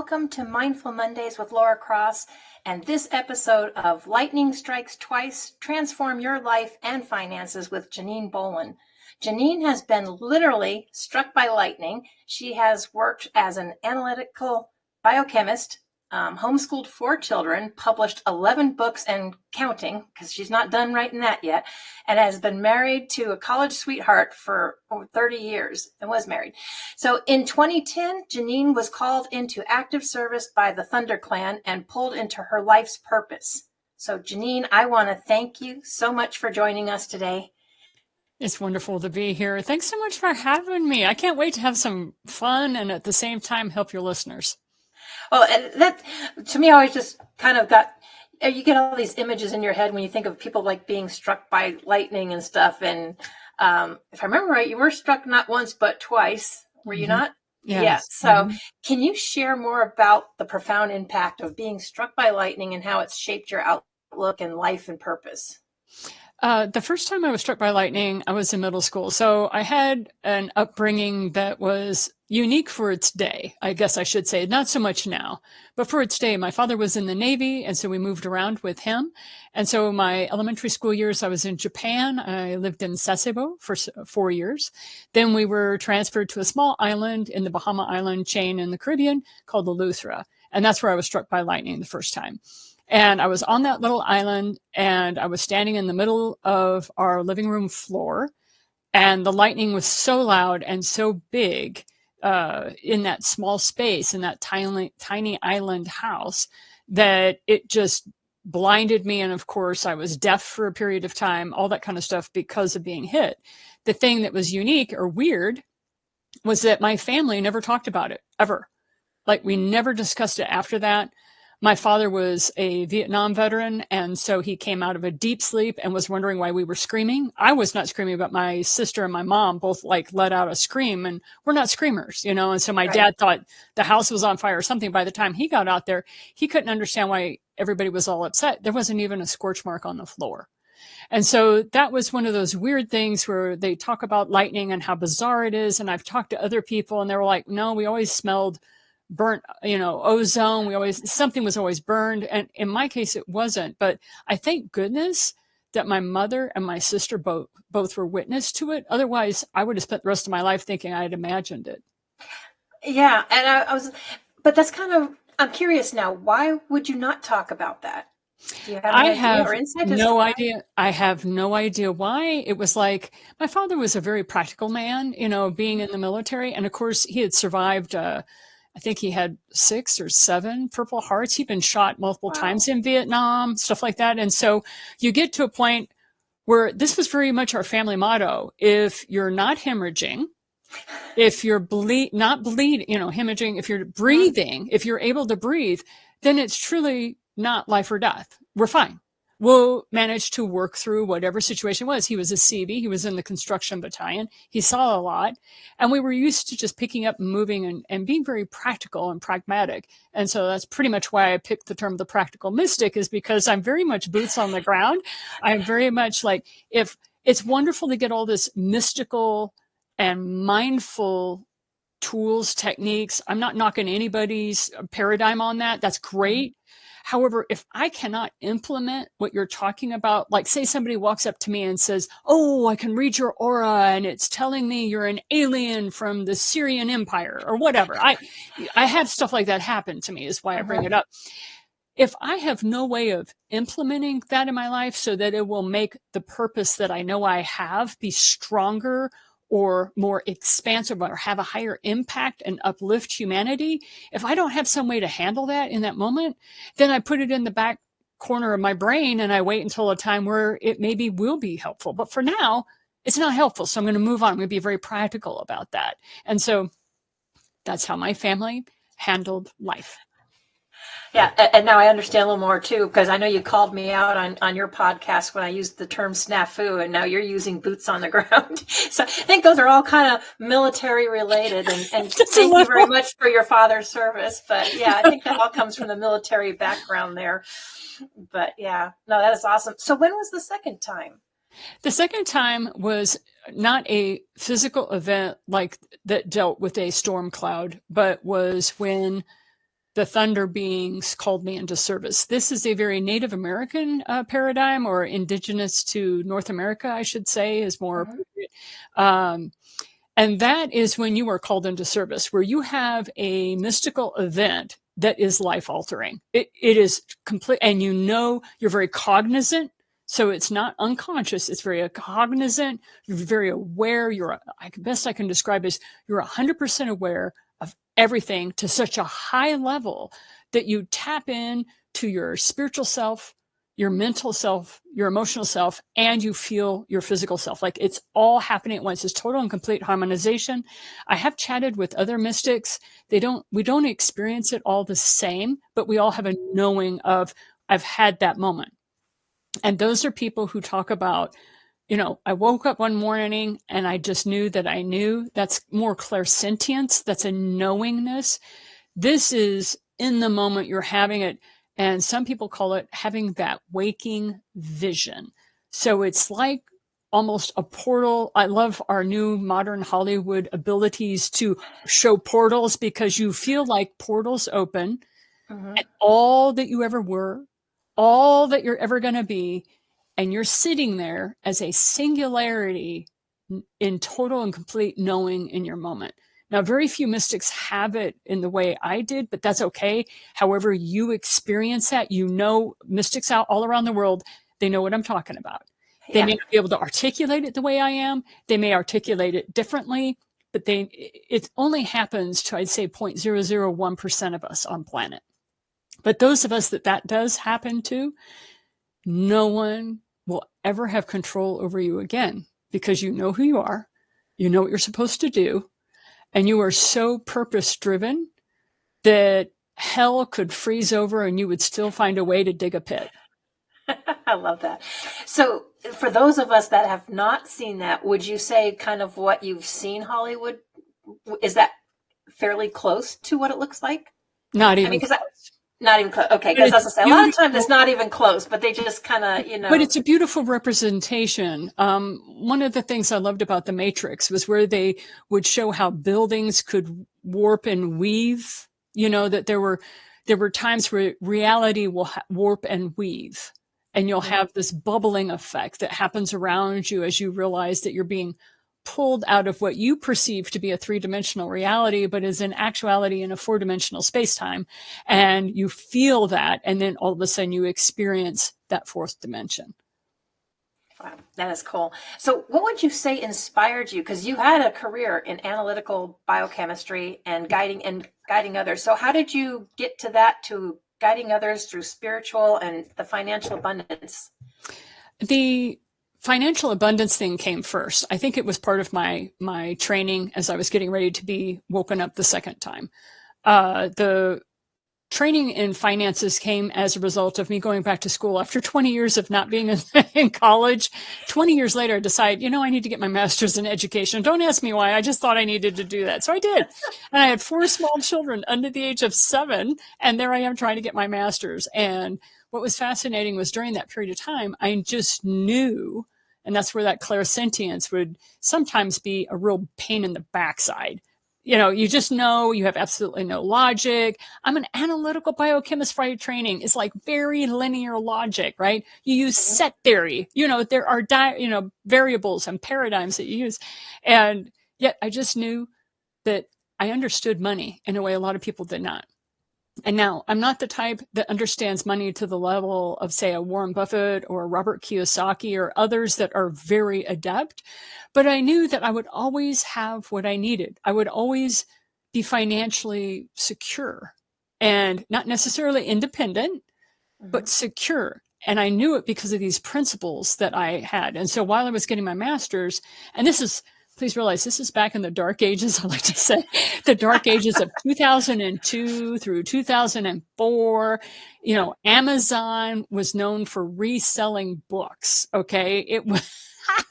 welcome to Mindful Mondays with Laura Cross and this episode of Lightning Strikes Twice, Transform Your Life and Finances with Janine Bolon. Janine has been literally struck by lightning. She has worked as an analytical biochemist, homeschooled 4 children, published 11 books and counting, because she's not done writing that yet, and has been married to a college sweetheart for over 30 years and was married. So in 2010, Janine was called into active service by the Thunder Clan and pulled into her life's purpose. So Janine, I want to thank you so much for joining us today. It's wonderful to be here. Thanks so much for having me. I can't wait to have some fun and at the same time help your listeners. Well, and that, to me, I always just kind of got, you get all these images in your head when you think of people like being struck by lightning and stuff. And if I remember right, you were struck not once, but twice. Were you not? Yes. Yeah. So can you share more about the profound impact of being struck by lightning and how it's shaped your outlook and life and purpose? The first time I was struck by lightning, I was in middle school. So I had an upbringing that was unique for its day, I guess I should say. Not so much now, but for its day. My father was in the Navy, and so we moved around with him. And so my elementary school years, I was in Japan. I lived in Sasebo for 4 years. Then we were transferred to a small island in the Bahama Island chain in the Caribbean called Eleuthera. And that's where I was struck by lightning the first time. And I was on that little island, and I was standing in the middle of our living room floor, and the lightning was so loud and so big in that small space, in that tiny island house, that it just blinded me. And of course, I was deaf for a period of time, all that kind of stuff because of being hit. The thing that was unique or weird was that my family never talked about it, ever. Like, we never discussed it after that. My father was a Vietnam veteran, and so he came out of a deep sleep and was wondering why we were screaming. I was not screaming, but my sister and my mom both let out a scream, and we're not screamers, And so my dad thought the house was on fire or something. By the time he got out there, he couldn't understand why everybody was all upset. There wasn't even a scorch mark on the floor. And so that was one of those weird things where they talk about lightning and how bizarre it is. And I've talked to other people, and they were like, no, we always smelled burnt, ozone. Something was always burned. And in my case, it wasn't. But I thank goodness that my mother and my sister both were witness to it. Otherwise, I would have spent the rest of my life thinking I had imagined it. Yeah. And but that's I'm curious now, why would you not talk about that? Do you have any idea or insight? No idea. I have no idea why. It was like, my father was a very practical man, being in the military. And of course, he had survived, I think he had 6 or 7 Purple Hearts. He'd been shot multiple times in Vietnam, stuff like that. And so you get to a point where this was very much our family motto. If you're not hemorrhaging, if you're not bleeding, hemorrhaging, if you're breathing, if you're able to breathe, then it's truly not life or death. We're fine. We'll manage to work through whatever situation was. He was a CV. He was in the construction battalion. He saw a lot. And we were used to just picking up and moving and being very practical and pragmatic. And so that's pretty much why I picked the term the practical mystic, is because I'm very much boots on the ground. I'm very much like, if it's wonderful to get all this mystical and mindful tools, techniques. I'm not knocking anybody's paradigm on that. That's great. However, if I cannot implement what you're talking about, like say somebody walks up to me and says, oh, I can read your aura and it's telling me you're an alien from the Syrian Empire or whatever. I have stuff like that happen to me, is why I bring it up. If I have no way of implementing that in my life so that it will make the purpose that I know I have be stronger or more expansive or have a higher impact and uplift humanity, if I don't have some way to handle that in that moment, then I put it in the back corner of my brain and I wait until a time where it maybe will be helpful. But for now, it's not helpful. So I'm going to move on. I'm going to be very practical about that. And so that's how my family handled life. Yeah, and now I understand a little more too, because I know you called me out on your podcast when I used the term snafu, and now you're using boots on the ground. So I think those are all kind of military related, and thank you very much for your father's service. But yeah, I think that all comes from the military background there. But yeah, no, that is awesome. So when was the second time? The second time was not a physical event like that dealt with a storm cloud, but was when the thunder beings called me into service. This is a very Native American paradigm, or indigenous to North America, I should say, is more appropriate. And that is when you are called into service, where you have a mystical event that is life altering. It is complete, and you're very cognizant. So it's not unconscious. It's very cognizant. You're very aware. Best I can describe is you're 100% aware of everything to such a high level that you tap in to your spiritual self, your mental self, your emotional self, and you feel your physical self. Like it's all happening at once. It's total and complete harmonization. I have chatted with other mystics. We don't experience it all the same, but we all have a knowing of, I've had that moment. And those are people who talk about, I woke up one morning and I just knew that I knew. That's more clairsentience. That's a knowingness. This is in the moment you're having it. And some people call it having that waking vision. So it's like almost a portal. I love our new modern Hollywood abilities to show portals, because you feel like portals open and all that you ever were, all that you're ever going to be, and you're sitting there as a singularity in total and complete knowing in your moment. Now, very few mystics have it in the way I did, but that's okay. However you experience that, mystics out all around the world, they know what I'm talking about. They may not be able to articulate it the way I am. They may articulate it differently, but it only happens to, I'd say, 0.001% of us on planet. But those of us that does happen to, no one will ever have control over you again, because you know who you are, you know what you're supposed to do, and you are so purpose-driven that hell could freeze over and you would still find a way to dig a pit. I love that. So for those of us that have not seen that, would you say kind of what you've seen Hollywood, is that fairly close to what it looks like? Not even close. Not even close. Okay, because as I say, a lot of times it's not even close, but they just kind of, But it's a beautiful representation. One of the things I loved about The Matrix was where they would show how buildings could warp and weave. That there were times where reality will warp and weave, and you'll have this bubbling effect that happens around you as you realize that you're being pulled out of what you perceive to be a three-dimensional reality, but is in actuality in a four-dimensional space-time. And you feel that, and then all of a sudden you experience that fourth dimension. Wow, that is cool. So what would you say inspired you? Because you had a career in analytical biochemistry and guiding others. So how did you get to guiding others through spiritual and the financial abundance? The financial abundance thing came first. I think it was part of my training as I was getting ready to be woken up the second time. The training in finances came as a result of me going back to school after 20 years of not being in college. 20 years later, I decided, I need to get my master's in education. Don't ask me why. I just thought I needed to do that. So I did. And I had 4 small children under the age of 7. And there I am trying to get my master's. And what was fascinating was during that period of time, I just knew, and that's where that clairsentience would sometimes be a real pain in the backside. You just know, you have absolutely no logic. I'm an analytical biochemist by training. It's like very linear logic, right? You use set theory. There are variables and paradigms that you use. And yet I just knew that I understood money in a way a lot of people did not. And now I'm not the type that understands money to the level of, say, a Warren Buffett or Robert Kiyosaki or others that are very adept. But I knew that I would always have what I needed. I would always be financially secure and not necessarily independent, but secure. And I knew it because of these principles that I had. And so while I was getting my master's, and please realize this is back in the dark ages, I like to say, the dark ages of 2002 through 2004. Amazon was known for reselling books. Okay. It was,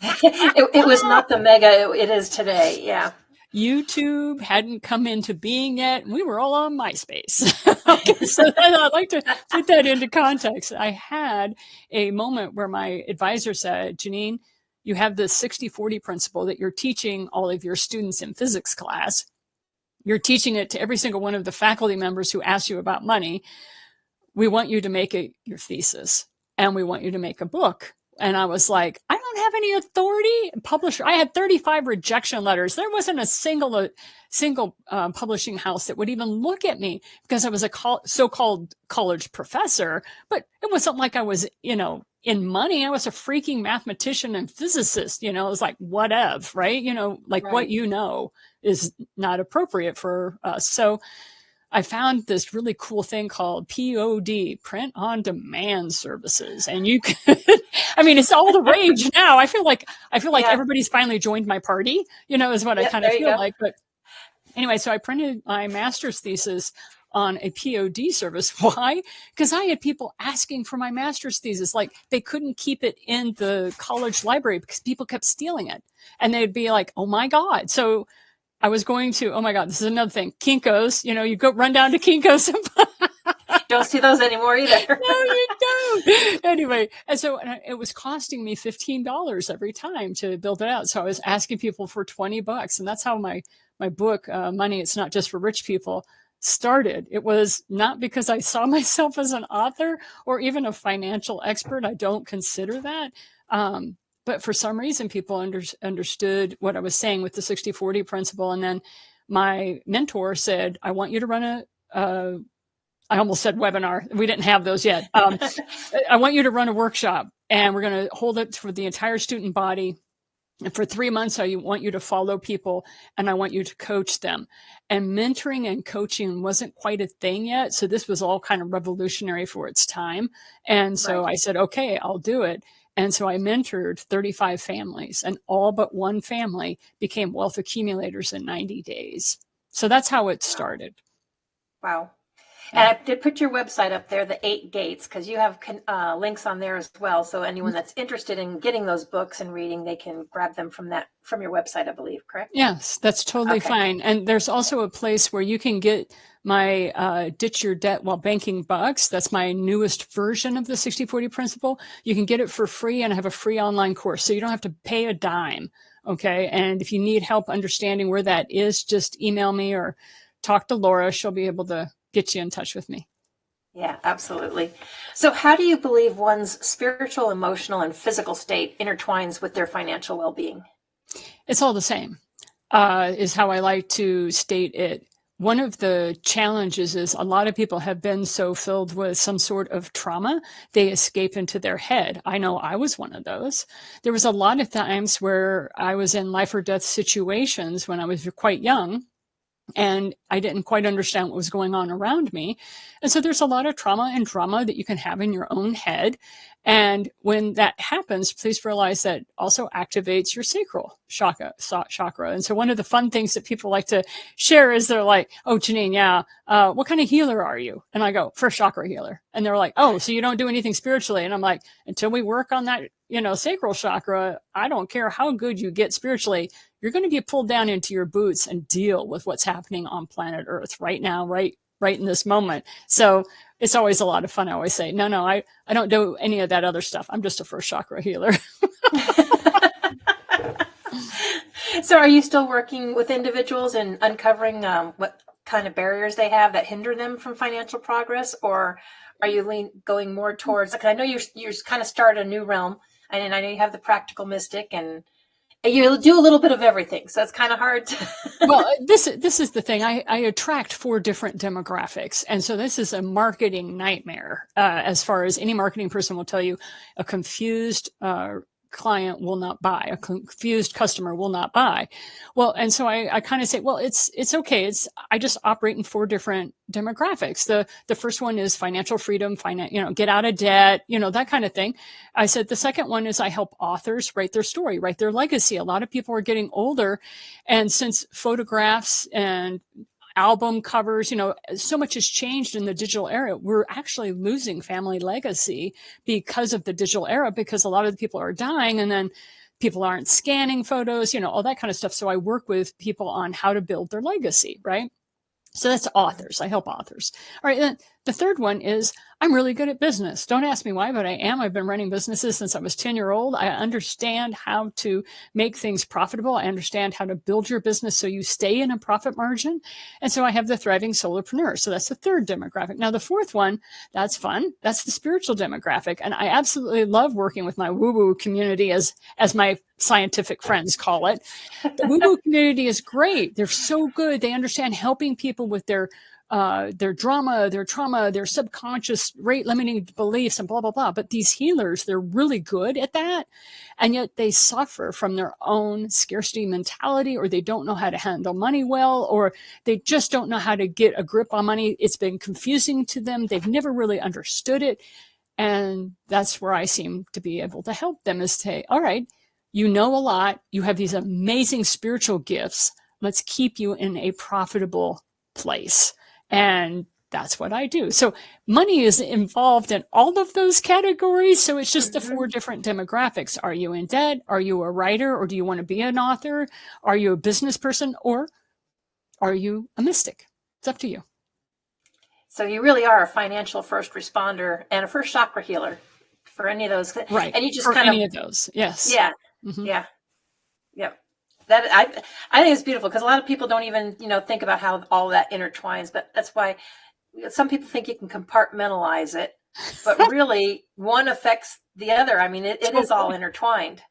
it was not the mega it is today. Yeah. YouTube hadn't come into being yet, and we were all on MySpace. Okay, so I'd like to put that into context. I had a moment where my advisor said, Janine, you have the 60-40 principle that you're teaching all of your students in physics class. you're teaching it to every single one of the faculty members who ask you about money. We want you to make it your thesis, and we want you to make a book. And I was like, I don't have any authority. Publisher, I had 35 rejection letters. There wasn't a single publishing house that would even look at me because I was a so-called college professor. But it wasn't like I was, in money. I was a freaking mathematician and physicist. It was like, whatever, right? Like Right. what is not appropriate for us. So I found this really cool thing called POD, print on demand services. And you could, it's all the rage now. I feel like Yeah. everybody's finally joined my party, is what I kind of there you feel go. like. But anyway, so I printed my master's thesis on a POD service. Why? Because I had people asking for my master's thesis. Like they couldn't keep it in the college library because people kept stealing it. And they'd be like, oh my God. So I was going to, oh my God, this is another thing. Kinko's, you go run down to Kinko's. Don't see those anymore either. No, you don't. Anyway, and so it was costing me $15 every time to build it out. So I was asking people for $20. And that's how my book, Money, It's Not Just for Rich People, started. It was not because I saw myself as an author or even a financial expert. I don't consider that. But for some reason, people understood what I was saying with the 60-40 principle. And then my mentor said, I want you to run I almost said webinar. We didn't have those yet. I want you to run a workshop, and we're going to hold it for the entire student body. And for 3 months, I want you to follow people, and I want you to coach them. And mentoring and coaching wasn't quite a thing yet. So this was all kind of revolutionary for its time. And so Right. I said, okay, I'll do it. And so I mentored 35 families, and all but one family became wealth accumulators in 90 days. So that's how it started. Wow. And I did put your website up there, the 8 Gates, because you have links on there as well. So anyone that's interested in getting those books and reading, they can grab them from your website, I believe, correct? Yes, that's totally fine. And there's also a place where you can get my Ditch Your Debt While Banking Bucks. That's my newest version of the 60-40 principle. You can get it for free, and I have a free online course, so you don't have to pay a dime. Okay. And if you need help understanding where that is, just email me or talk to Laura. She'll be able to get you in touch with me. Yeah, absolutely. So how do you believe one's spiritual, emotional, and physical state intertwines with their financial well-being? It's all the same, is how I like to state it. One of the challenges is a lot of people have been so filled with some sort of trauma, they escape into their head. I know I was one of those. There was a lot of times where I was in life or death situations when I was quite young, and I didn't quite understand what was going on around me. And so there's a lot of trauma and drama that you can have in your own head. And when that happens, please realize that also activates your sacral chakra. And so one of the fun things that people like to share is they're like, oh, Janine, what kind of healer are you? And I go, first chakra healer. And they're like, oh, so you don't do anything spiritually? And I'm like, until we work on that, sacral chakra, I don't care how good you get spiritually, you're going to get pulled down into your boots and deal with what's happening on planet Earth right now, right in this moment. So it's always a lot of fun. I always say, no, I don't do any of that other stuff. I'm just a first chakra healer. So are you still working with individuals and uncovering what kind of barriers they have that hinder them from financial progress? Or are you going more towards, because I know you're kind of start a new realm, and I know you have the practical mystic, and you do a little bit of everything. So it's kind of hard to... Well, this is the thing. I attract 4 different demographics. And so this is a marketing nightmare. As far as any marketing person will tell you, a confused client will not buy, a confused customer will not buy. Well, and so I kind of say, well, it's okay. I just operate in 4 different demographics. The first one is financial freedom, get out of debt, that kind of thing. I said the second one is I help authors write their story, write their legacy. A lot of people are getting older, and since photographs and album covers, so much has changed in the digital era. We're actually losing family legacy because of the digital era, because a lot of the people are dying, and then people aren't scanning photos, all that kind of stuff. So I work with people on how to build their legacy, right? So that's authors. I help authors. All right. Then The third one is I'm really good at business. Don't ask me why, but I am. I've been running businesses since I was 10-year-old. I understand how to make things profitable. I understand how to build your business so you stay in a profit margin. And so I have the thriving solopreneur. So that's the third demographic. Now, the fourth one, that's fun. That's the spiritual demographic. And I absolutely love working with my woo-woo community, as my scientific friends call it. The woo-woo community is great. They're so good. They understand helping people with their drama, their trauma, their subconscious rate limiting beliefs and blah, blah, blah. But these healers, they're really good at that. And yet they suffer from their own scarcity mentality, or they don't know how to handle money well, or they just don't know how to get a grip on money. It's been confusing to them. They've never really understood it. And that's where I seem to be able to help them, is say, all right, you know a lot. You have these amazing spiritual gifts. Let's keep you in a profitable place. And that's what I do. So money is involved in all of those categories. So it's just the four different demographics. Are you in debt? Are you a writer? Or do you want to be an author? Are you a business person? Or are you a mystic? It's up to you. So you really are a financial first responder and a first chakra healer for any of those. Right. And you just for kind any of those. Yes. Yeah. Mm-hmm. Yeah. Yep. That I think it's beautiful, because a lot of people don't even, think about how all that intertwines, but that's why some people think you can compartmentalize it, but really one affects the other. I mean, it is all intertwined.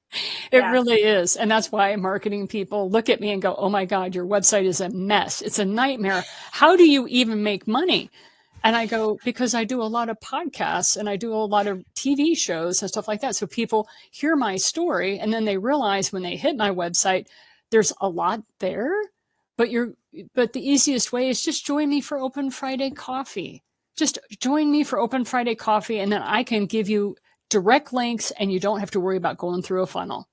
It really is. And that's why marketing people look at me and go, oh my God, your website is a mess. It's a nightmare. How do you even make money? And I go, because I do a lot of podcasts and I do a lot of TV shows and stuff like that. So people hear my story, and then they realize when they hit my website, there's a lot there, but the easiest way is just join me for Open Friday Coffee. Just join me for Open Friday Coffee, and then I can give you direct links, and you don't have to worry about going through a funnel.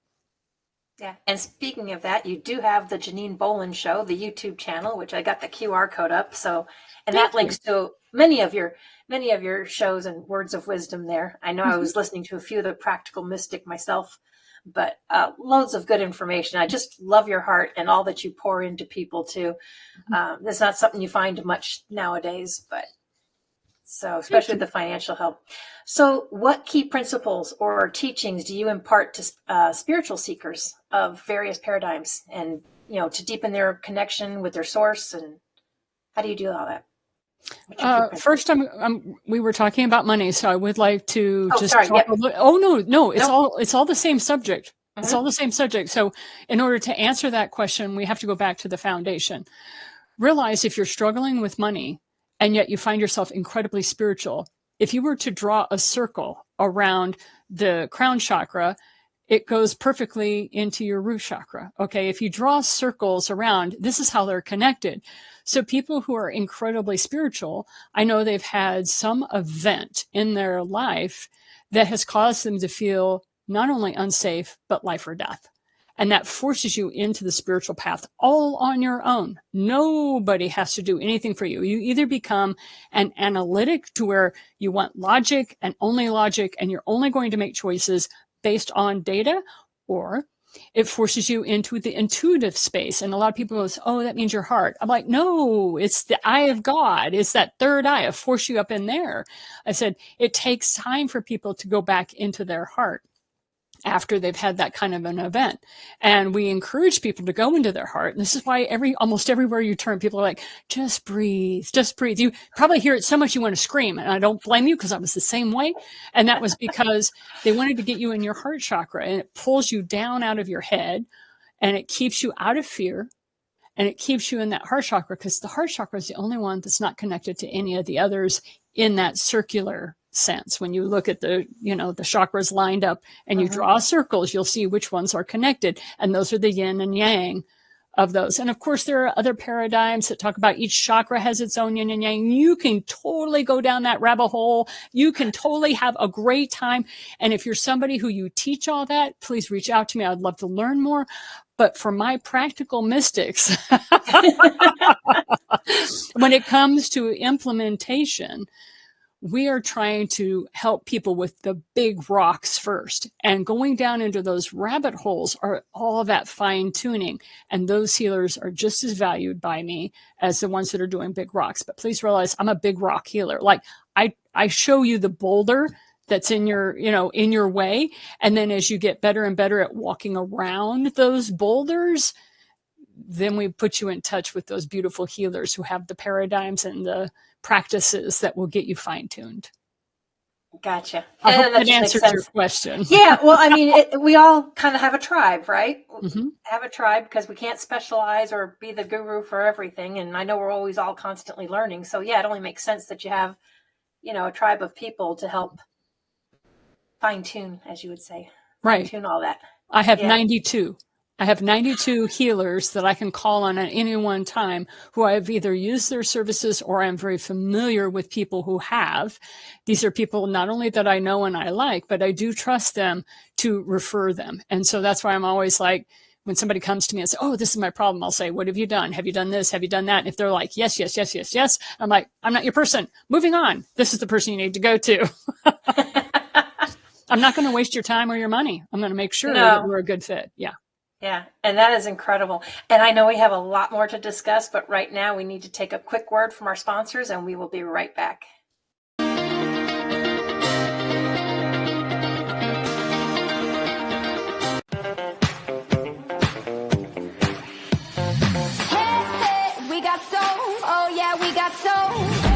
Yeah. And speaking of that, you do have the Janine Bolon Show, the YouTube channel, which I got the QR code up. So, and that links to many of your shows and words of wisdom there. I know I was listening to a few of the Practical Mystic myself, but loads of good information. I just love your heart and all that you pour into people too. It's not something you find much nowadays, but so especially the financial help. So what key principles or teachings do you impart to spiritual seekers of various paradigms, and, to deepen their connection with their source? And how do you do all that? First, we were talking about money, so I would like to no, it's all the same subject. It's all the same subject. So in order to answer that question, we have to go back to the foundation. Realize if you're struggling with money and yet you find yourself incredibly spiritual, if you were to draw a circle around the crown chakra, it goes perfectly into your root chakra. Okay. If you draw circles around, this is how they're connected. So people who are incredibly spiritual, I know they've had some event in their life that has caused them to feel not only unsafe, but life or death. And that forces you into the spiritual path all on your own. Nobody has to do anything for you. You either become an analytic to where you want logic and only logic, and you're only going to make choices based on data, or it forces you into the intuitive space. And a lot of people go, oh, that means your heart. I'm like, no, it's the eye of God. It's that third eye. I force you up in there. I said, it takes time for people to go back into their heart after they've had that kind of an event. And we encourage people to go into their heart. And this is why almost everywhere you turn, people are like, just breathe, just breathe. You probably hear it so much you want to scream. And I don't blame you, because I was the same way. And that was because they wanted to get you in your heart chakra, and it pulls you down out of your head, and it keeps you out of fear. And it keeps you in that heart chakra, because the heart chakra is the only one that's not connected to any of the others in that circular sense. When you look at the chakras lined up and you draw circles, you'll see which ones are connected. And those are the yin and yang of those. And of course, there are other paradigms that talk about each chakra has its own yin and yang. You can totally go down that rabbit hole. You can totally have a great time. And if you're somebody who you teach all that, please reach out to me. I'd love to learn more. But for my practical mystics, when it comes to implementation, we are trying to help people with the big rocks first. And going down into those rabbit holes are all that fine tuning. And those healers are just as valued by me as the ones that are doing big rocks. But please realize I'm a big rock healer. Like I show you the boulder that's in your, in your way. And then as you get better and better at walking around those boulders, then we put you in touch with those beautiful healers who have the paradigms and the practices that will get you fine-tuned. Gotcha. I hope that answers your question. Yeah. Well, I mean, we all kind of have a tribe, right? Mm-hmm. Have a tribe because we can't specialize or be the guru for everything. And I know we're always all constantly learning. So yeah, it only makes sense that you have, a tribe of people to help fine tune, as you would say, fine tune all that. I have 92. I have 92 healers that I can call on at any one time who I have either used their services or I'm very familiar with people who have. These are people not only that I know and I like, but I do trust them to refer them. And so that's why I'm always like, when somebody comes to me and says, oh, this is my problem, I'll say, what have you done? Have you done this? Have you done that? And if they're like, yes, yes, yes, yes, yes, I'm like, I'm not your person. Moving on. This is the person you need to go to. I'm not going to waste your time or your money. I'm going to make sure that we're a good fit. Yeah. Yeah, and that is incredible. And I know we have a lot more to discuss, but right now we need to take a quick word from our sponsors, and we will be right back. Hey, we got soul. Oh, yeah, we got soul.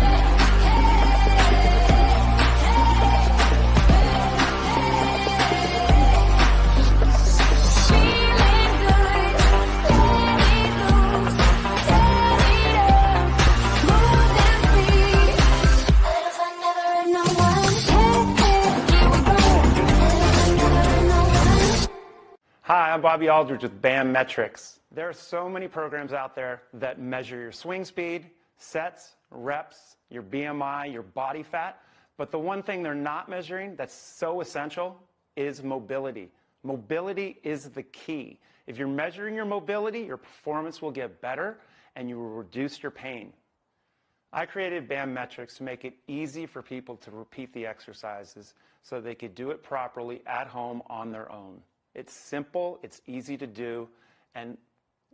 Hi, I'm Bobby Aldridge with BAM Metrics. There are so many programs out there that measure your swing speed, sets, reps, your BMI, your body fat, but the one thing they're not measuring that's so essential is mobility. Mobility is the key. If you're measuring your mobility, your performance will get better and you will reduce your pain. I created BAM Metrics to make it easy for people to repeat the exercises so they could do it properly at home on their own. It's simple, it's easy to do, and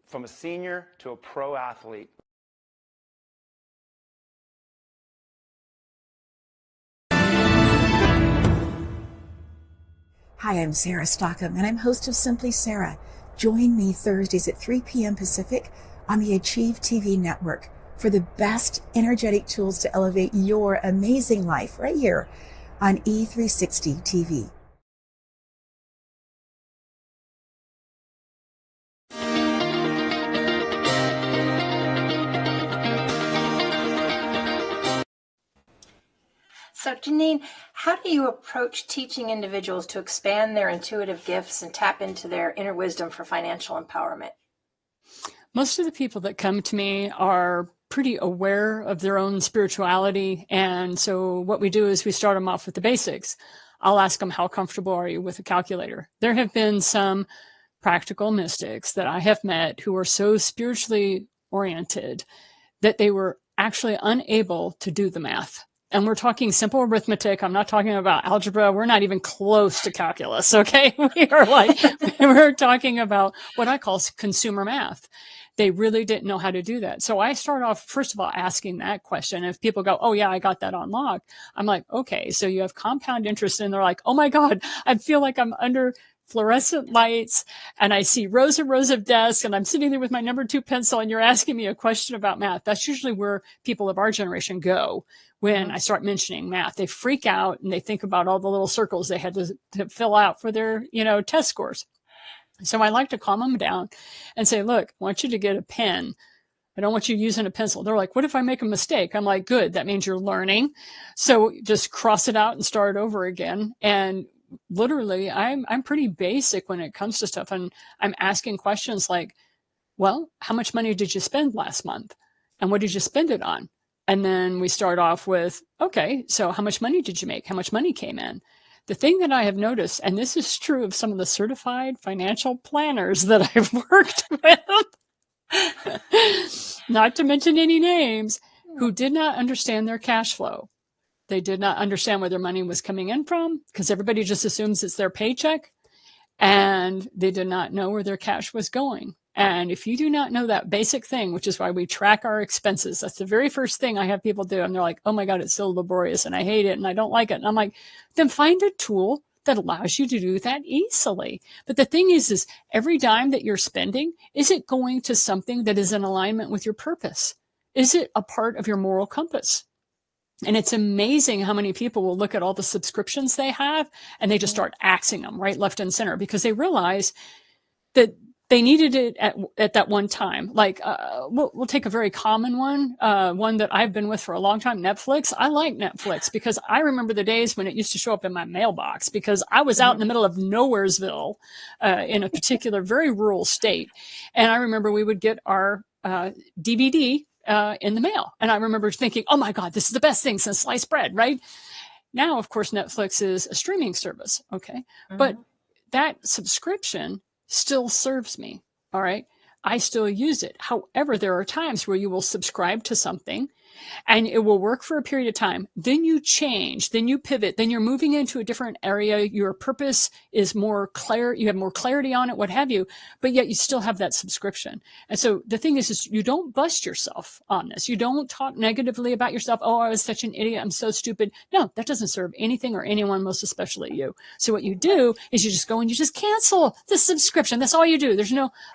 from a senior to a pro athlete. Hi, I'm Sarah Stockham, and I'm host of Simply Sarah. Join me Thursdays at 3 p.m. Pacific on the Achieve TV network for the best energetic tools to elevate your amazing life right here on E360 TV. So Janine, how do you approach teaching individuals to expand their intuitive gifts and tap into their inner wisdom for financial empowerment? Most of the people that come to me are pretty aware of their own spirituality. And so what we do is we start them off with the basics. I'll ask them, how comfortable are you with a calculator? There have been some practical mystics that I have met who are so spiritually oriented that they were actually unable to do the math. And we're talking simple arithmetic. I'm not talking about algebra. We're not even close to calculus. Okay. We're talking about what I call consumer math. They really didn't know how to do that. So I start off, first of all, asking that question. If people go, oh yeah, I got that on lock. I'm like, okay, so you have compound interest. And they're like, oh my God, I feel like I'm under fluorescent lights and I see rows and rows of desks and I'm sitting there with my number 2 pencil and you're asking me a question about math. That's usually where people of our generation go when I start mentioning math. They freak out and they think about all the little circles they had to fill out for their, test scores. So I like to calm them down and say, look, I want you to get a pen. I don't want you using a pencil. They're like, what if I make a mistake? I'm like, good. That means you're learning. So just cross it out and start over again. And literally, I'm pretty basic when it comes to stuff. And I'm asking questions like, well, how much money did you spend last month? And what did you spend it on? And then we start off with, okay, so how much money did you make? How much money came in? The thing that I have noticed, and this is true of some of the certified financial planners that I've worked with, not to mention any names, who did not understand their cash flow. They did not understand where their money was coming in from because everybody just assumes it's their paycheck, and they did not know where their cash was going. And if you do not know that basic thing, which is why we track our expenses, that's the very first thing I have people do. And they're like, oh my God, it's so laborious and I hate it and I don't like it. And I'm like, then find a tool that allows you to do that easily. But the thing is every dime that you're spending, is it going to something that is in alignment with your purpose? Is it a part of your moral compass? And it's amazing how many people will look at all the subscriptions they have and they just start axing them right, left, and center because they realize that they needed it at that one time. Like we'll take a very common one, one that I've been with for a long time, Netflix. I like Netflix because I remember the days when it used to show up in my mailbox because I was out in the middle of Nowheresville in a particular very rural state. And I remember we would get our DVD in the mail. And I remember thinking, oh my God, this is the best thing since sliced bread, right? Now, of course, Netflix is a streaming service. Okay. But that subscription still serves me. All right. I still use it. However, there are times where you will subscribe to something and it will work for a period of time. Then you change, then you pivot, then you're moving into a different area. Your purpose is more clear. You have more clarity on it, what have you, but yet you still have that subscription. And so the thing is you don't bust yourself on this. You don't talk negatively about yourself. Oh, I was such an idiot. I'm so stupid. No, that doesn't serve anything or anyone, most especially you. So what you do is you just go and you just cancel the subscription. That's all you do.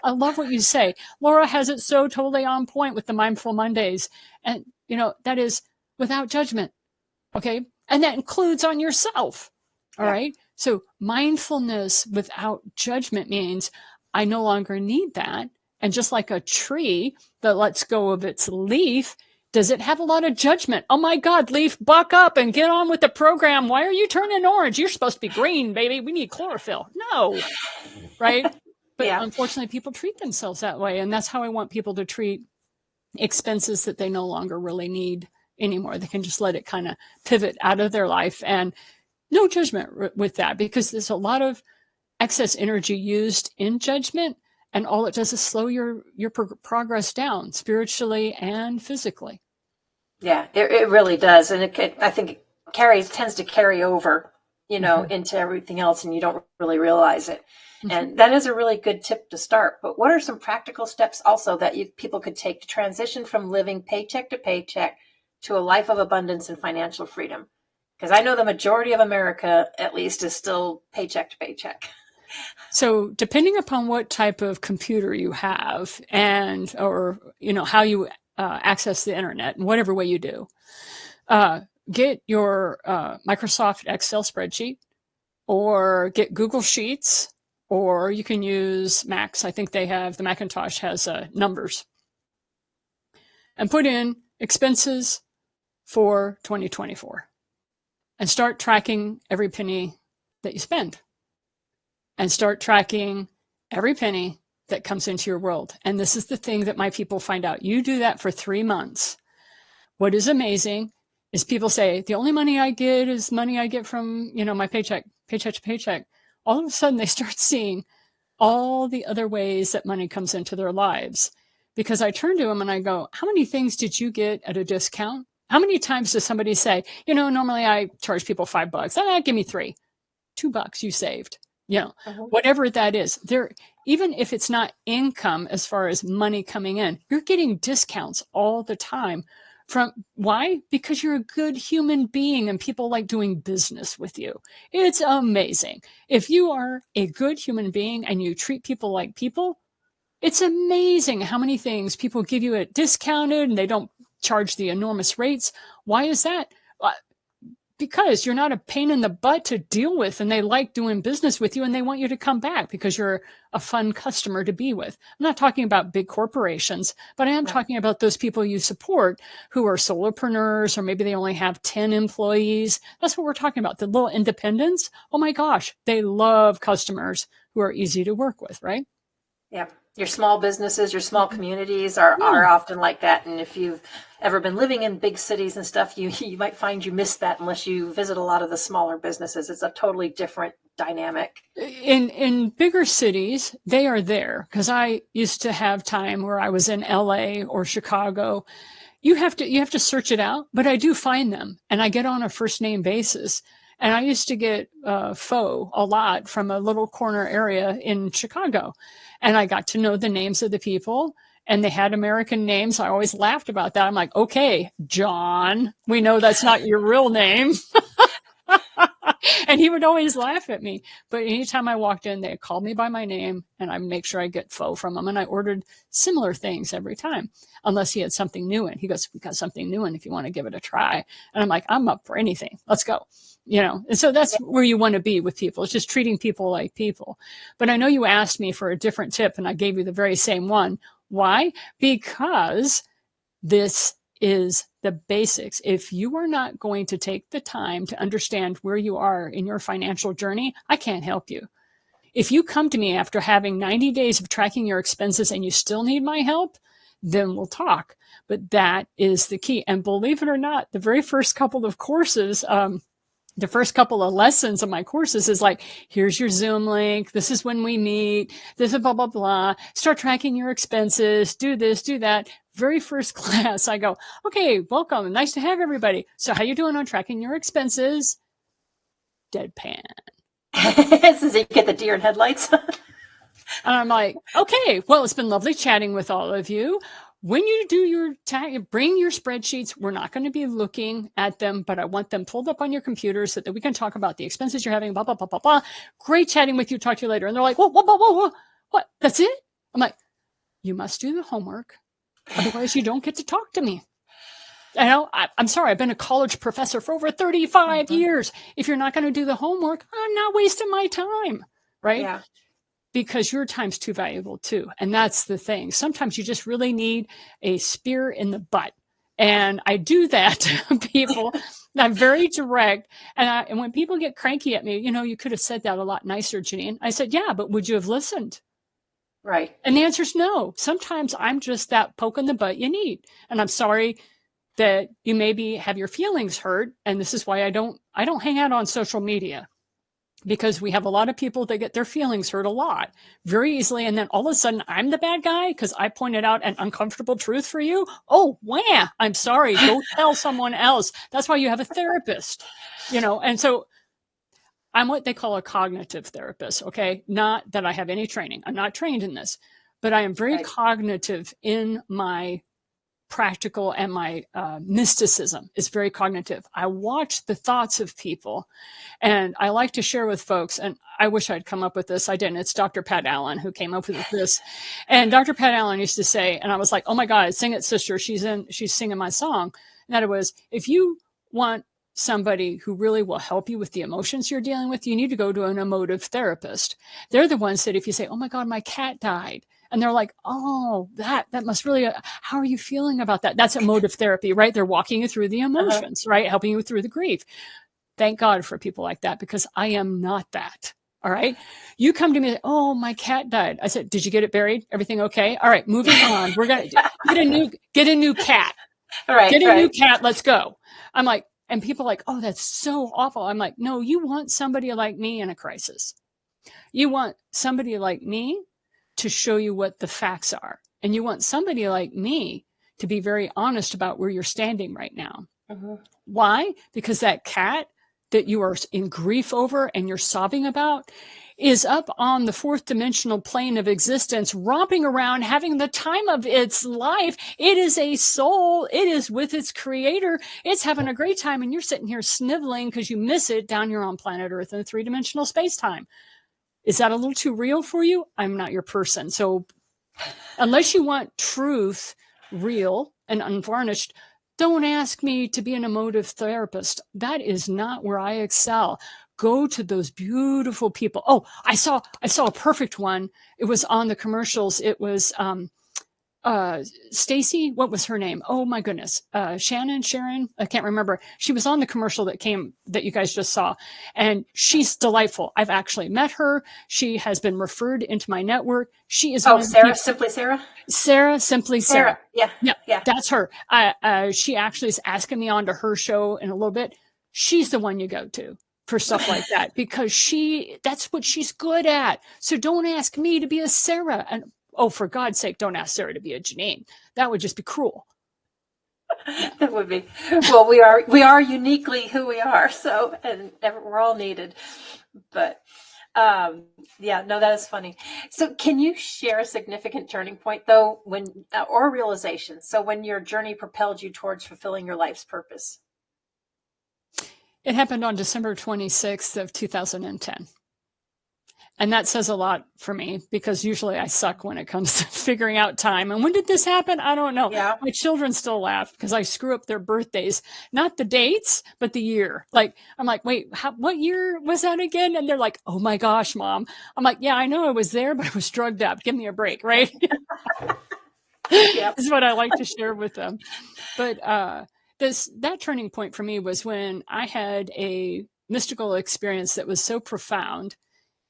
I love what you say. Laura has it so totally on point with the Mindful Mondays. And that is without judgment. Okay. And that includes on yourself. All right. So mindfulness without judgment means I no longer need that. And just like a tree that lets go of its leaf, does it have a lot of judgment? Oh my God, leaf, buck up and get on with the program. Why are you turning orange? You're supposed to be green, baby. We need chlorophyll. No. Right. But unfortunately, people treat themselves that way. And that's how I want people to treat expenses that they no longer really need anymore. They can just let it kind of pivot out of their life, and no judgment with that, because there's a lot of excess energy used in judgment, and all it does is slow your progress down spiritually and physically. Yeah, it really does. And I think it tends to carry over, into everything else, and you don't really realize it. And that is a really good tip to start. But what are some practical steps also that people could take to transition from living paycheck to paycheck to a life of abundance and financial freedom? Because I know the majority of America, at least, is still paycheck to paycheck. So depending upon what type of computer you have or how you access the internet, in whatever way you do, get your Microsoft Excel spreadsheet, or get Google Sheets, or you can use Macs. I think the Macintosh has numbers, and put in expenses for 2024 and start tracking every penny that you spend, and start tracking every penny that comes into your world. And this is the thing that my people find out. You do that for 3 months. What is amazing is people say, the only money I get is money I get from, my paycheck to paycheck. All of a sudden they start seeing all the other ways that money comes into their lives. Because I turn to them and I go, how many things did you get at a discount? How many times does somebody say, normally I charge people $5. Give me $3. $2 you saved. Whatever that is. Even if it's not income as far as money coming in, you're getting discounts all the time. Why? Because you're a good human being and people like doing business with you. It's amazing. If you are a good human being and you treat people like people, it's amazing how many things people give you at discounted and they don't charge the enormous rates. Why is that? Because you're not a pain in the butt to deal with, and they like doing business with you, and they want you to come back because you're a fun customer to be with. I'm not talking about big corporations, but I am talking about those people you support who are solopreneurs, or maybe they only have 10 employees. That's what we're talking about. The little independents. Oh my gosh, they love customers who are easy to work with, right? Yeah. Your small businesses, your small communities are often like that. And if you've ever been living in big cities and stuff, you might find you miss that unless you visit a lot of the smaller businesses. It's a totally different dynamic. In bigger cities, they are there, because I used to have time where I was in LA or Chicago, you have to search it out, but I do find them, and I get on a first name basis. And I used to get faux a lot from a little corner area in Chicago, and I got to know the names of the people, and they had American names. I always laughed about that. I'm like, okay, John, we know that's not your real name. And he would always laugh at me. But anytime I walked in, they called me by my name, and I make sure I get faux from them. And I ordered similar things every time, unless he had something new in. He goes, we got something new in if you want to give it a try. And I'm like, I'm up for anything. Let's go. And so that's where you want to be with people. It's just treating people like people. But I know you asked me for a different tip, and I gave you the very same one. Why? Because this is the basics. If you are not going to take the time to understand where you are in your financial journey, I can't help you. If you come to me after having 90 days of tracking your expenses and you still need my help, then we'll talk. But that is the key. And believe it or not, the very first couple of courses, the first couple of lessons of my courses is like, here's your Zoom link. This is when we meet. This is blah, blah, blah. Start tracking your expenses. Do this, do that. Very first class, I go, okay, welcome. Nice to have everybody. So how you doing on tracking your expenses? Deadpan. So you get the deer in headlights. And I'm like, okay, well, it's been lovely chatting with all of you. When you do your bring your spreadsheets. We're not going to be looking at them, but I want them pulled up on your computer so that we can talk about the expenses you're having, blah, blah, blah, blah, blah. Great chatting with you. Talk to you later. And they're like, whoa, whoa, whoa, whoa, whoa. What? That's it? I'm like, you must do the homework. Otherwise, you don't get to talk to me. I'm sorry. I've been a college professor for over 35 years. If you're not going to do the homework, I'm not wasting my time, right? Yeah. Because your time's too valuable too. And that's the thing. Sometimes you just really need a spear in the butt. And I do that to people. I'm very direct. And when people get cranky at me, you could have said that a lot nicer, Janine. I said, yeah, but would you have listened? Right. And the answer is no. Sometimes I'm just that poke in the butt you need. And I'm sorry that you maybe have your feelings hurt. And this is why I don't hang out on social media, because we have a lot of people that get their feelings hurt a lot very easily. And then all of a sudden I'm the bad guy because I pointed out an uncomfortable truth for you. Oh, wham, I'm sorry. Go tell someone else. That's why you have a therapist, And so I'm what they call a cognitive therapist. Okay. Not that I have any training. I'm not trained in this, but I am very cognitive in my practical, and my mysticism is very cognitive. I watch the thoughts of people, and I like to share with folks, and I wish I'd come up with this. I didn't. It's Dr. Pat Allen who came up with this. And Dr. Pat Allen used to say, and I was like, oh my God, sing it, sister. She's singing my song. And that it was, if you want somebody who really will help you with the emotions you're dealing with, you need to go to an emotive therapist. They're the ones that if you say, oh my God, my cat died, and they're like, oh, that must really, how are you feeling about that? That's emotive therapy, right? They're walking you through the emotions, right? Helping you through the grief. Thank God for people like that, because I am not that. All right. You come to me, oh, my cat died. I said, did you get it buried? Everything okay? All right, moving on. We're going to get a new cat. All right. Get a new cat. Let's go. I'm like, and people are like, oh, that's so awful. I'm like, no, you want somebody like me in a crisis. You want somebody like me to show you what the facts are. And you want somebody like me to be very honest about where you're standing right now. Why? Because that cat that you are in grief over and you're sobbing about is up on the fourth dimensional plane of existence, romping around, having the time of its life. It is a soul. It is with its creator. It's having a great time. And you're sitting here sniveling because you miss it down here on planet Earth in a three-dimensional space-time. Is that a little too real for you? I'm not your person. So unless you want truth, real and unvarnished, don't ask me to be an emotive therapist. That is not where I excel. Go to those beautiful people. Oh, I saw a perfect one. It was on the commercials. It was Stacy, what was her name? Oh my goodness. Sharon, I can't remember. She was on the commercial that you guys just saw, and she's delightful. I've actually met her. She has been referred into my network. She is Simply Sarah. Simply Sarah. Yeah. That's her. She actually is asking me onto her show in a little bit. She's the one you go to for stuff like that, because that's what she's good at. So don't ask me to be a Sarah. And oh, for God's sake, don't ask Sarah to be a Janine. That would just be cruel. That would be, well, we are uniquely who we are. So, and we're all needed, but yeah, no, that is funny. So can you share a significant turning point though, or realization? So when your journey propelled you towards fulfilling your life's purpose? It happened on December 26th of 2010. And that says a lot for me because usually I suck when it comes to figuring out time. And when did this happen? I don't know. Yeah. My children still laugh because I screw up their birthdays, not the dates, but the year. Like, I'm like, wait, what year was that again? And they're like, oh my gosh, Mom. I'm like, yeah, I know I was there, but I was drugged up. Give me a break, right? Yep. Is what I like to share with them. But that turning point for me was when I had a mystical experience that was so profound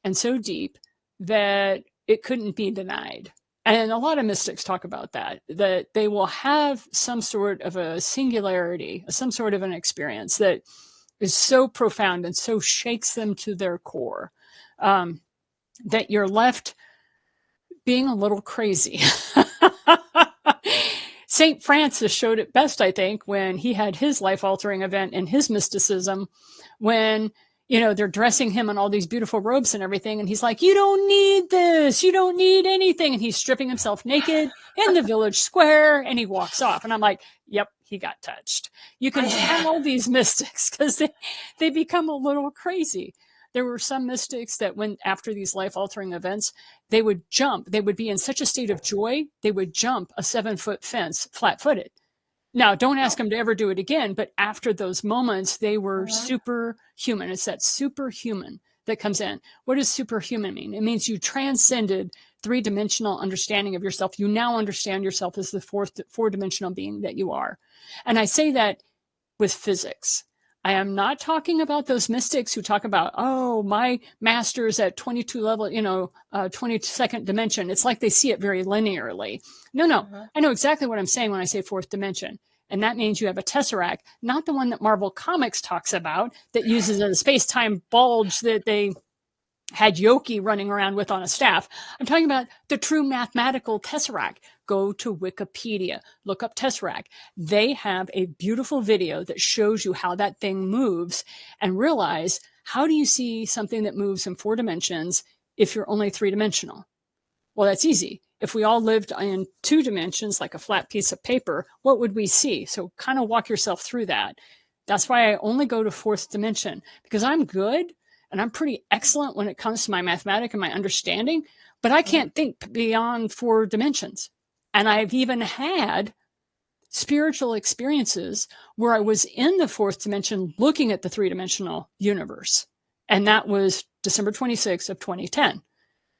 and so deep that it couldn't be denied. And a lot of mystics talk about that they will have some sort of a singularity, some sort of an experience that is so profound and so shakes them to their core that you're left being a little crazy. St. Francis showed it best, I think, when he had his life-altering event in his mysticism, when they're dressing him in all these beautiful robes and everything. And he's like, you don't need this. You don't need anything. And he's stripping himself naked in the village square and he walks off. And I'm like, yep, he got touched. You can tell these mystics because they become a little crazy. There were some mystics that when after these life-altering events, they would jump. They would be in such a state of joy, they would jump a 7-foot fence flat-footed. Now, don't ask them to ever do it again, but after those moments, they were superhuman. It's that superhuman that comes in. What does superhuman mean? It means you transcended three-dimensional understanding of yourself. You now understand yourself as the four-dimensional being that you are. And I say that with physics. I am not talking about those mystics who talk about, oh, my master's at 22 level, 22nd dimension. It's like they see it very linearly. No, I know exactly what I'm saying when I say fourth dimension. And that means you have a tesseract, not the one that Marvel Comics talks about that uses a space-time bulge that they had Yoki running around with on a staff. I'm talking about the true mathematical tesseract. Go to Wikipedia, look up tesseract. They have a beautiful video that shows you how that thing moves and realize, how do you see something that moves in 4 dimensions if you're only 3-dimensional? Well, that's easy. If we all lived in 2 dimensions, like a flat piece of paper, what would we see? So kind of walk yourself through that. That's why I only go to 4th dimension, because I'm good and I'm pretty excellent when it comes to my mathematics and my understanding, but I can't think beyond 4 dimensions. And I've even had spiritual experiences where I was in the 4th dimension looking at the 3-dimensional universe. And that was December 26th of 2010.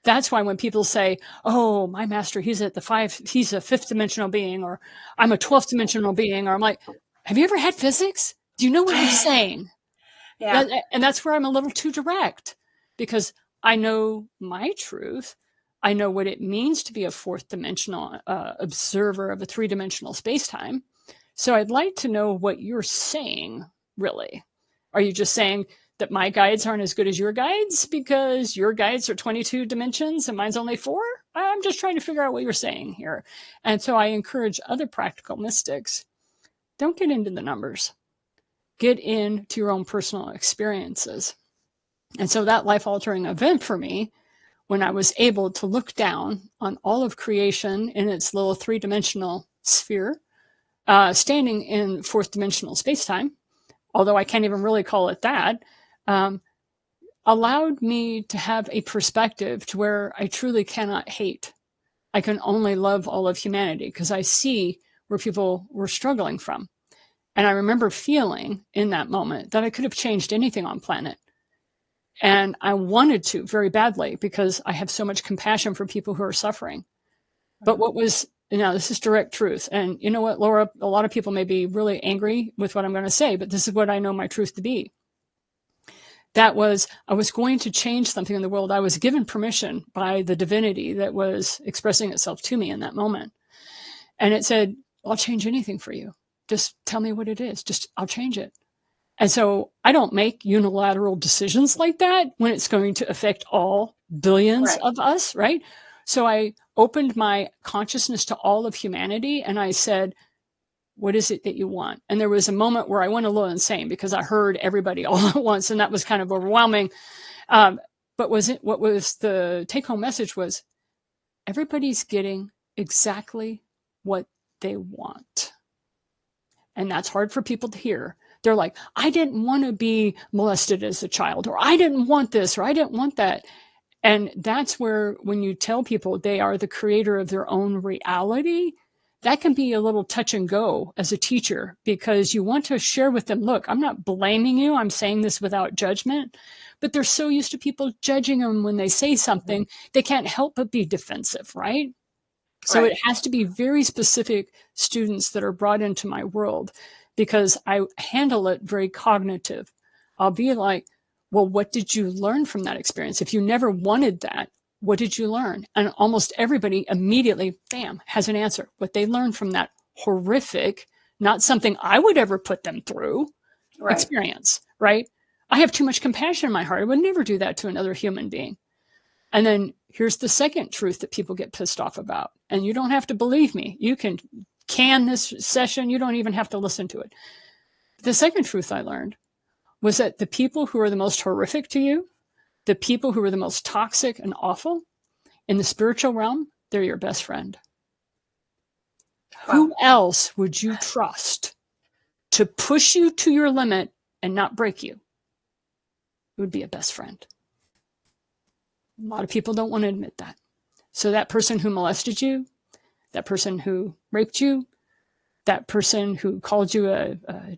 That's why when people say, oh, my master, he's a 5th dimensional being, or I'm a 12th dimensional being, or I'm like, have you ever had physics? Do you know what you're saying? Yeah. And that's where I'm a little too direct, because I know my truth. I know what it means to be a 4th dimensional observer of a 3-dimensional space-time. So I'd like to know what you're saying, really. Are you just saying that my guides aren't as good as your guides because your guides are 22 dimensions and mine's only 4? I'm just trying to figure out what you're saying here. And so I encourage other practical mystics, don't get into the numbers. Get into your own personal experiences. And so that life-altering event for me, when I was able to look down on all of creation in its little 3-dimensional sphere, standing in 4th dimensional space-time, although I can't even really call it that, allowed me to have a perspective to where I truly cannot hate. I can only love all of humanity because I see where people were struggling from. And I remember feeling in that moment that I could have changed anything on planet. And I wanted to very badly because I have so much compassion for people who are suffering. But what was, this is direct truth. And you know what, Laura, a lot of people may be really angry with what I'm going to say, but this is what I know my truth to be. That was, I was going to change something in the world. I was given permission by the divinity that was expressing itself to me in that moment. And it said, I'll change anything for you. Just tell me what it is. I'll change it. And so I don't make unilateral decisions like that when it's going to affect all billions of us, right? So I opened my consciousness to all of humanity and I said, What is it that you want? And there was a moment where I went a little insane because I heard everybody all at once, and that was kind of overwhelming. But what was the take-home message was everybody's getting exactly what they want. And that's hard for people to hear. They're like, I didn't want to be molested as a child, or I didn't want this, or I didn't want that. And that's where, when you tell people they are the creator of their own reality, that can be a little touch and go as a teacher, because you want to share with them, look, I'm not blaming you. I'm saying this without judgment. But they're so used to people judging them when they say something, they can't help but be defensive, right? So it has to be very specific students that are brought into my world, because I handle it very cognitive. I'll be like, well, what did you learn from that experience? If you never wanted that, what did you learn? And almost everybody immediately, bam, has an answer. What they learned from that horrific, not something I would ever put them through experience, right? I have too much compassion in my heart. I would never do that to another human being. And then here's the second truth that people get pissed off about. And you don't have to believe me. You can can this session. You don't even have to listen to it. The second truth I learned was that the people who are the most horrific to you, the people who are the most toxic and awful in the spiritual realm, they're your best friend. Wow. Who else would you trust to push you to your limit and not break you? It would be a best friend. A lot of people don't want to admit that. So that person who molested you, that person who raped you, that person who called you a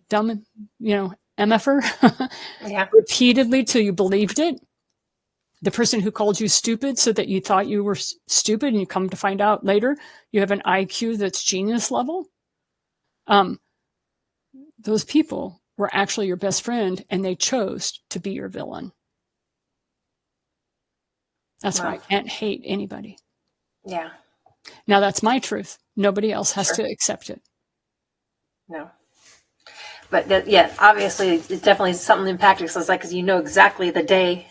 dumb, MFer repeatedly till you believed it, the person who called you stupid so that you thought you were stupid and you come to find out later you have an IQ that's genius level. Those people were actually your best friend, and they chose to be your villain. That's why I can't hate anybody. Yeah. Now that's my truth. Nobody else has to accept it. No. But obviously it's definitely something impacting. So it's like, because you know exactly the day,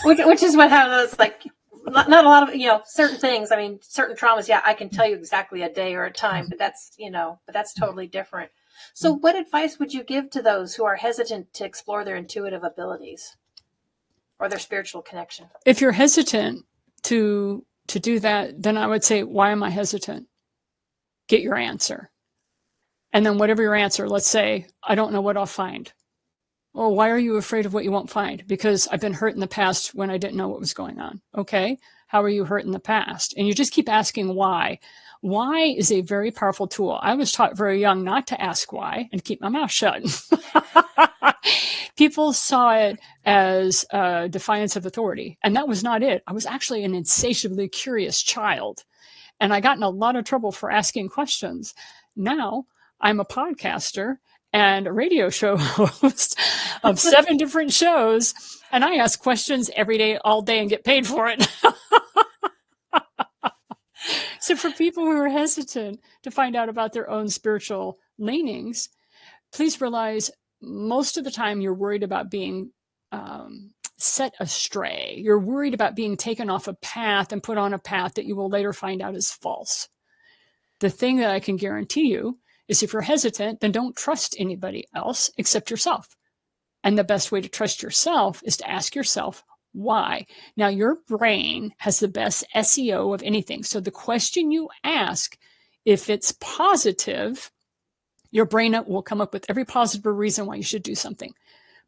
which is how it's like, not a lot of, certain things. I mean, certain traumas. Yeah, I can tell you exactly a day or a time, but that's totally different. So what advice would you give to those who are hesitant to explore their intuitive abilities or their spiritual connection? If you're hesitant to do that, then I would say, why am I hesitant? Get your answer. And then whatever your answer, let's say, I don't know what I'll find. Well, why are you afraid of what you won't find? Because I've been hurt in the past when I didn't know what was going on. Okay. How are you hurt in the past? And you just keep asking why. Why is a very powerful tool. I was taught very young not to ask why and keep my mouth shut. People saw it as a defiance of authority. And that was not it. I was actually an insatiably curious child. And I got in a lot of trouble for asking questions. Now I'm a podcaster and a radio show host of 7 different shows. And I ask questions every day, all day, and get paid for it. So for people who are hesitant to find out about their own spiritual leanings, please realize most of the time you're worried about being set astray. You're worried about being taken off a path and put on a path that you will later find out is false. The thing that I can guarantee you is if you're hesitant, then don't trust anybody else except yourself. And the best way to trust yourself is to ask yourself, why? Now, your brain has the best SEO of anything. So the question you ask, if it's positive, your brain will come up with every positive reason why you should do something.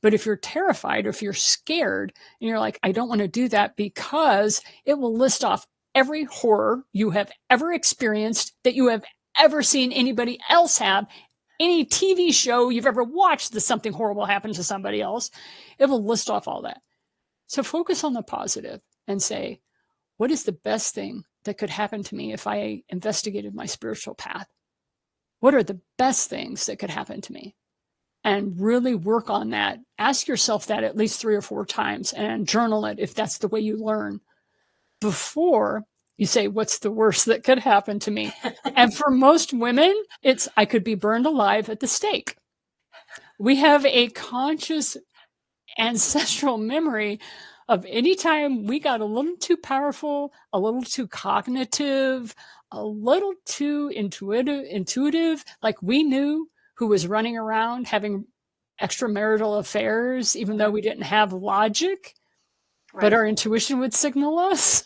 But if you're terrified or if you're scared and you're like, I don't want to do that because it will list off every horror you have ever experienced, that you have ever seen anybody else have, any TV show you've ever watched that something horrible happened to somebody else, it will list off all that. So focus on the positive and say, what is the best thing that could happen to me if I investigated my spiritual path? What are the best things that could happen to me? And really work on that. Ask yourself that at least 3 or 4 times and journal it if that's the way you learn before you say, what's the worst that could happen to me? And for most women, it's, I could be burned alive at the stake. We have a conscious ancestral memory of any time we got a little too powerful, a little too cognitive, a little too intuitive, like we knew who was running around having extramarital affairs, even though we didn't have logic, but our intuition would signal us.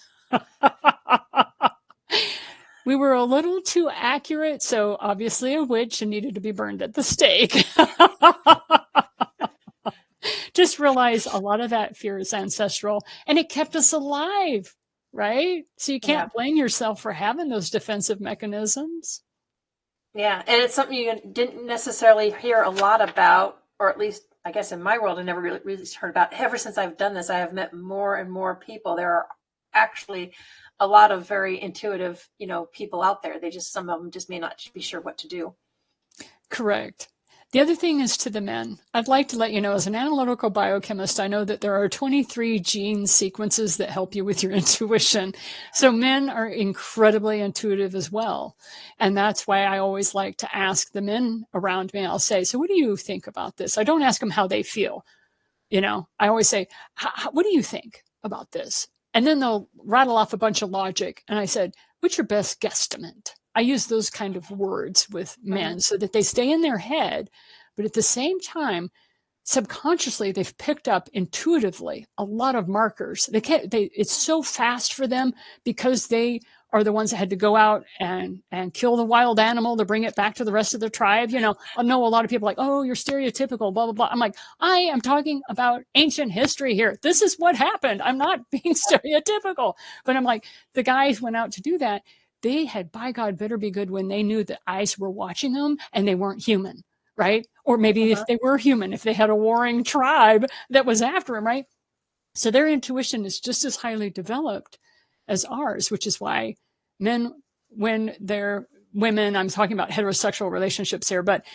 We were a little too accurate, so obviously a witch and needed to be burned at the stake. Just realize a lot of that fear is ancestral, and it kept us alive, right? So you can't blame yourself for having those defensive mechanisms. Yeah, and it's something you didn't necessarily hear a lot about, or at least, I guess in my world, I never really heard about. Ever since I've done this, I have met more and more people. There are actually a lot of very intuitive, people out there. Some of them just may not be sure what to do. Correct. The other thing is to the men. I'd like to let you know, as an analytical biochemist, I know that there are 23 gene sequences that help you with your intuition. So men are incredibly intuitive as well. And that's why I always like to ask the men around me. I'll say, so what do you think about this? I don't ask them how they feel. I always say, what do you think about this? And then they'll rattle off a bunch of logic. And I said, what's your best guesstimate? I use those kind of words with men so that they stay in their head. But at the same time, subconsciously, they've picked up intuitively a lot of markers. It's so fast for them because they are the ones that had to go out and kill the wild animal to bring it back to the rest of the tribe. I know a lot of people are like, oh, you're stereotypical, blah, blah, blah. I'm like, I am talking about ancient history here. This is what happened. I'm not being stereotypical. But I'm like, the guys went out to do that. They had, by God, better be good when they knew that eyes were watching them and they weren't human, right? Or maybe if they were human, if they had a warring tribe that was after them, right? So their intuition is just as highly developed as ours, which is why men, when they're women, I'm talking about heterosexual relationships here, but,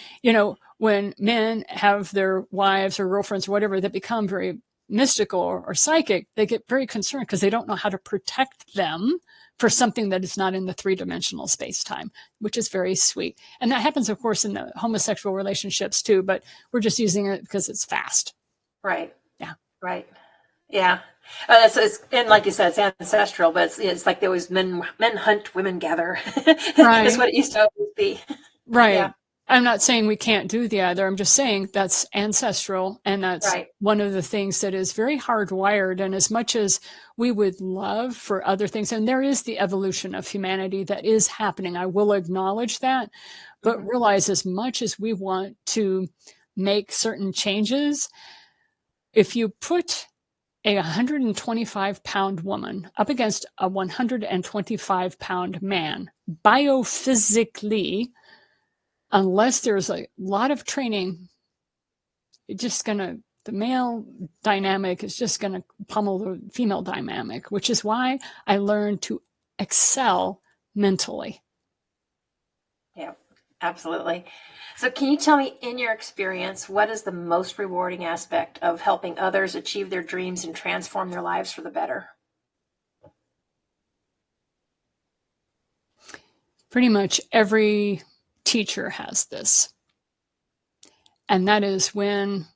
when men have their wives or girlfriends or whatever that become very mystical or psychic, they get very concerned because they don't know how to protect them for something that is not in the three-dimensional space-time, which is very sweet. And that happens, of course, in the homosexual relationships too, but we're just using it because it's fast. Right. Yeah. Right. Yeah. And like you said, it's ancestral, but it's like there was men hunt, women gather. Right. That's what it used to always be. Right. Yeah. I'm not saying we can't do the other. I'm just saying that's ancestral. And that's one of the things that is very hardwired. And as much as we would love for other things, and there is the evolution of humanity that is happening, I will acknowledge that, but realize as much as we want to make certain changes, if you put a 125-pound woman up against a 125-pound man, biophysically, unless there's a lot of training, the male dynamic is just going to pummel the female dynamic, which is why I learned to excel mentally. Yeah, absolutely. So can you tell me, in your experience, what is the most rewarding aspect of helping others achieve their dreams and transform their lives for the better? Pretty much every teacher has this. And that is when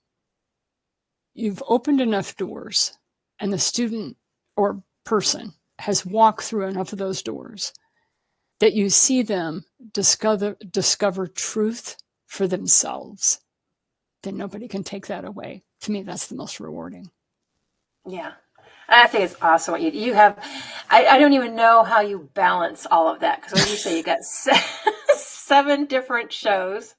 you've opened enough doors and the student or person has walked through enough of those doors that you see them discover truth for themselves, then nobody can take that away. To me, that's the most rewarding. Yeah. I think it's awesome what you have. I don't even know how you balance all of that. Because when you say you got 7 different shows,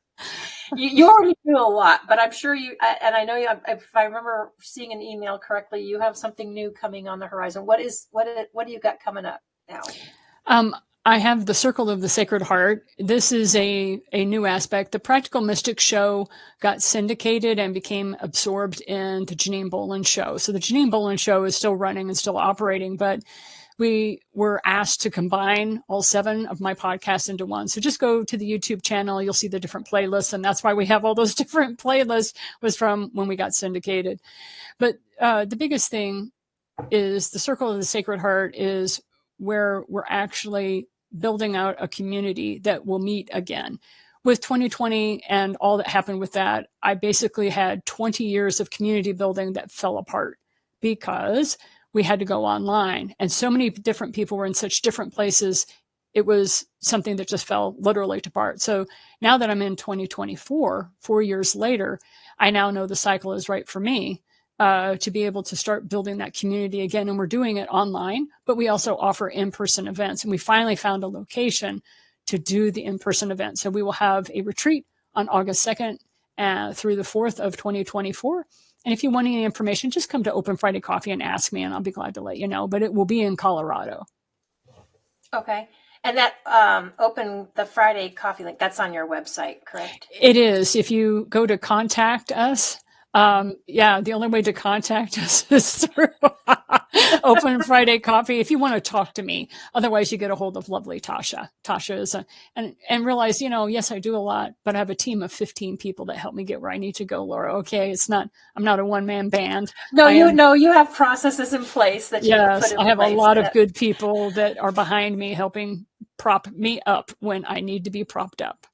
you already do a lot, but I'm sure and I know if I remember seeing an email correctly, you have something new coming on the horizon. What do you got coming up now? I have the Circle of the Sacred Heart. This is a new aspect. The Practical Mystic show got syndicated and became absorbed in the Janine Bolon show. So the Janine Bolon show is still running and still operating, but we were asked to combine all 7 of my podcasts into one. So just go to the YouTube channel. You'll see the different playlists. And that's why we have all those different playlists, was from when we got syndicated. But the biggest thing is the Circle of the Sacred Heart is where we're actually building out a community that will meet again. With 2020 and all that happened with that, I basically had 20 years of community building that fell apart because we had to go online. And so many different people were in such different places. It was something that just fell literally apart. So now that I'm in 2024, 4 years later, I now know the cycle is right for me to be able to start building that community again. And we're doing it online, but we also offer in-person events. And we finally found a location to do the in-person event. So we will have a retreat on August 2nd through the 4th of 2024. And if you want any information, just come to Open Friday Coffee and ask me, and I'll be glad to let you know. But it will be in Colorado. Okay. And that the Friday coffee link, that's on your website, correct? It is. If you go to contact us, the only way to contact us is through Open Friday Coffee. If you want to talk to me, otherwise you get a hold of lovely Tasha. Tasha is and realize, yes, I do a lot, but I have a team of 15 people that help me get where I need to go, Laura. Okay. I'm not a one-man band. No, you have processes in place that you put in place. Yes, I have a lot of good people that are behind me helping prop me up when I need to be propped up.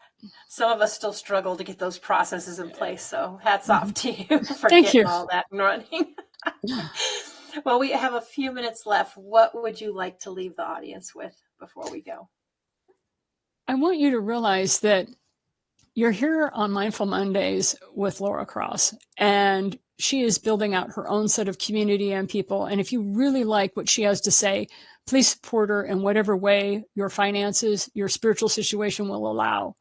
Some of us still struggle to get those processes in place. So hats off to you for Thank getting you. all that running. Well, we have a few minutes left. What would you like to leave the audience with before we go? I want you to realize that you're here on Mindful Mondays with Laura Cross, and she is building out her own set of community and people. And if you really like what she has to say, please support her in whatever way your finances, your spiritual situation will allow.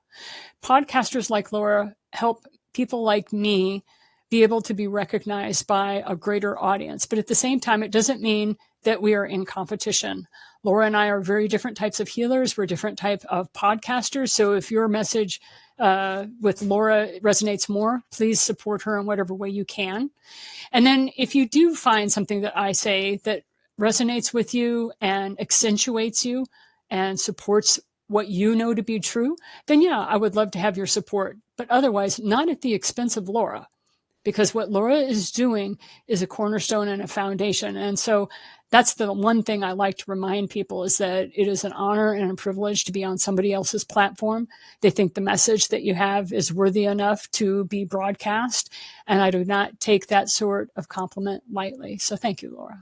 Podcasters like Laura help people like me be able to be recognized by a greater audience. But at the same time, it doesn't mean that we are in competition. Laura and I are very different types of healers. We're different type of podcasters. So if your message with Laura resonates more, please support her in whatever way you can. And then if you do find something that I say that resonates with you and accentuates you and supports what you know to be true, then I would love to have your support. But otherwise, not at the expense of Laura, because what Laura is doing is a cornerstone and a foundation. And so that's the one thing I like to remind people, is that it is an honor and a privilege to be on somebody else's platform. They think the message that you have is worthy enough to be broadcast. And I do not take that sort of compliment lightly. So thank you, Laura.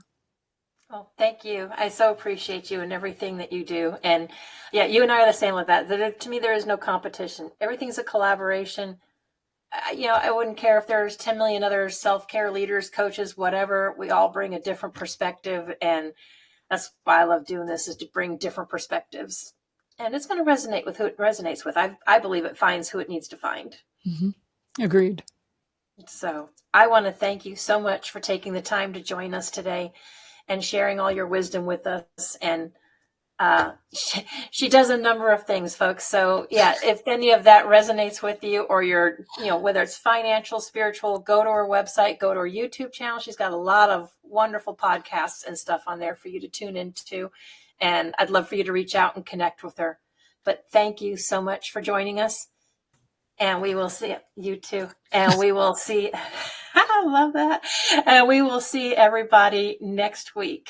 Oh, thank you. I so appreciate you and everything that you do. And you and I are the same with that. To me, there is no competition. Everything's a collaboration. I wouldn't care if there's 10 million other self-care leaders, coaches, whatever. We all bring a different perspective. And that's why I love doing this, is to bring different perspectives. And it's going to resonate with who it resonates with. I believe it finds who it needs to find. Mm-hmm. Agreed. So I want to thank you so much for taking the time to join us today and sharing all your wisdom with us. And she does a number of things, folks. So if any of that resonates with you, or you're, whether it's financial, spiritual, go to her website, go to her YouTube channel. She's got a lot of wonderful podcasts and stuff on there for you to tune into. And I'd love for you to reach out and connect with her. But thank you so much for joining us. And we will see you too. And we will see, I love that. And we will see everybody next week.